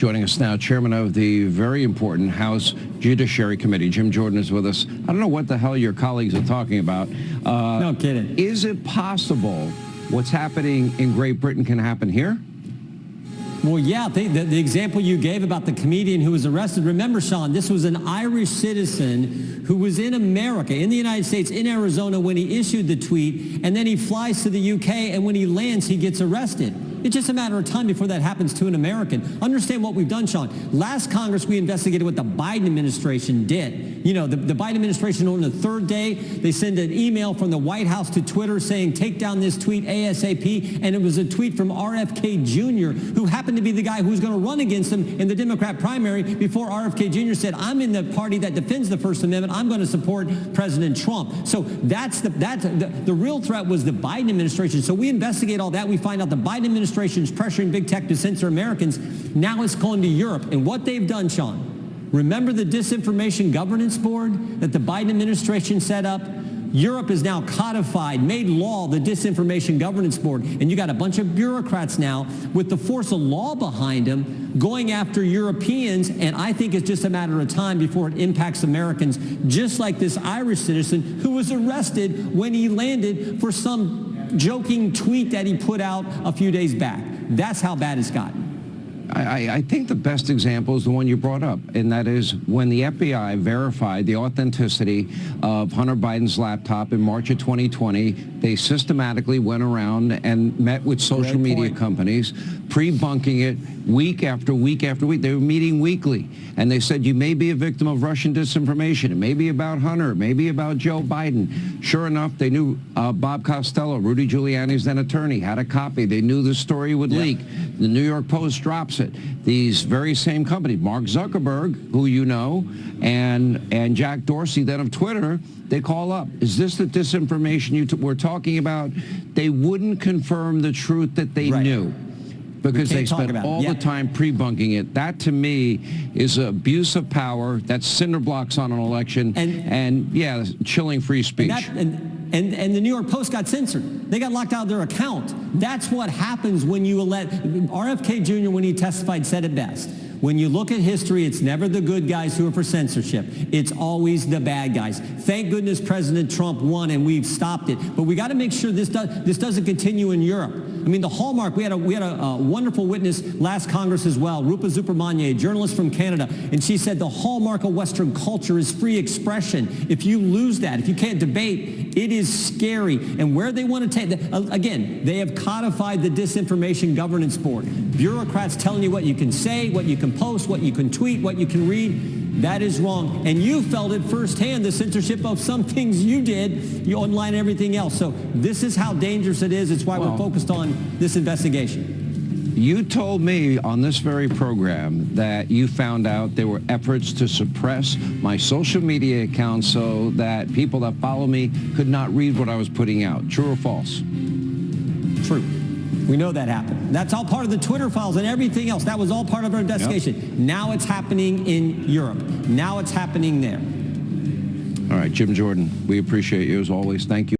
Joining us now, Chairman of the very important House Judiciary Committee, Jim Jordan, is with us. I don't know what the hell your colleagues are talking about. No kidding. Is it possible what's happening in Great Britain can happen here? Well, yeah, the example you gave about the comedian who was arrested, remember, Sean, this was an Irish citizen who was in America, in the United States, in Arizona when he issued the tweet, and then he flies to the UK, and when he lands, he gets arrested. It's just a matter of time before that happens to an American. Understand what we've done, Sean. Last Congress, we investigated what the Biden administration did. You know, the Biden administration, on the third day, they send an email from the White House to Twitter saying, take down this tweet ASAP. And it was a tweet from RFK Jr., who happened to be the guy who was going to run against him in the Democrat primary before RFK Jr. said, I'm in the party that defends the First Amendment. I'm going to support President Trump. So the real threat was the Biden administration. So we investigate all that. We find out the Biden administration is pressuring big tech to censor Americans. Now it's going to Europe. And what they've done, Sean, remember the Disinformation Governance Board that the Biden administration set up? Europe has now codified, made law, the Disinformation Governance Board. And you got a bunch of bureaucrats now with the force of law behind them going after Europeans. And I think it's just a matter of time before it impacts Americans, just like this Irish citizen who was arrested when he landed for some joking tweet that he put out a few days back. That's how bad it's gotten. I think the best example is the one you brought up, and that is when the FBI verified the authenticity of Hunter Biden's laptop in March of 2020, they systematically went around and met with social media companies, pre-bunking it week after week after week. They were meeting weekly, and they said, you may be a victim of Russian disinformation. It may be about Hunter, maybe about Joe Biden. Sure enough, they knew Bob Costello, Rudy Giuliani's then attorney, had a copy. They knew the story would leak. The New York Post drops it. These very same companies, Mark Zuckerberg, who you know, and Jack Dorsey, then of Twitter, they call up. Is this the disinformation you were talking about? They wouldn't confirm the truth that they knew, because they spent all the time pre-bunking it. That, to me, is abuse of power. That's cinder blocks on an election, and yeah, chilling free speech. And the New York Post got censored. They got locked out of their account. That's what happens when you let RFK Jr., when he testified, said it best. When you look at history, it's never the good guys who are for censorship. It's always the bad guys. Thank goodness President Trump won and we've stopped it. But we got to make sure this doesn't continue in Europe. I mean, the hallmark, we had a wonderful witness last Congress as well, Rupa Subramanya, a journalist from Canada, and she said the hallmark of Western culture is free expression. If you lose that, if you can't debate, it is scary. And where they want to take again, they have codified the Disinformation Governance Board. Bureaucrats telling you what you can say, what you can post, what you can tweet, what you can read. That is wrong. And you felt it firsthand, the censorship of some things you did, you online and everything else. So this is how dangerous it is. It's why we're focused on this investigation. You told me on this very program that you found out there were efforts to suppress my social media accounts so that people that follow me could not read what I was putting out. True or false? True. We know that happened. That's all part of the Twitter files and everything else. That was all part of our investigation. Yep. Now it's happening in Europe. Now it's happening there. All right, Jim Jordan, we appreciate you as always. Thank you.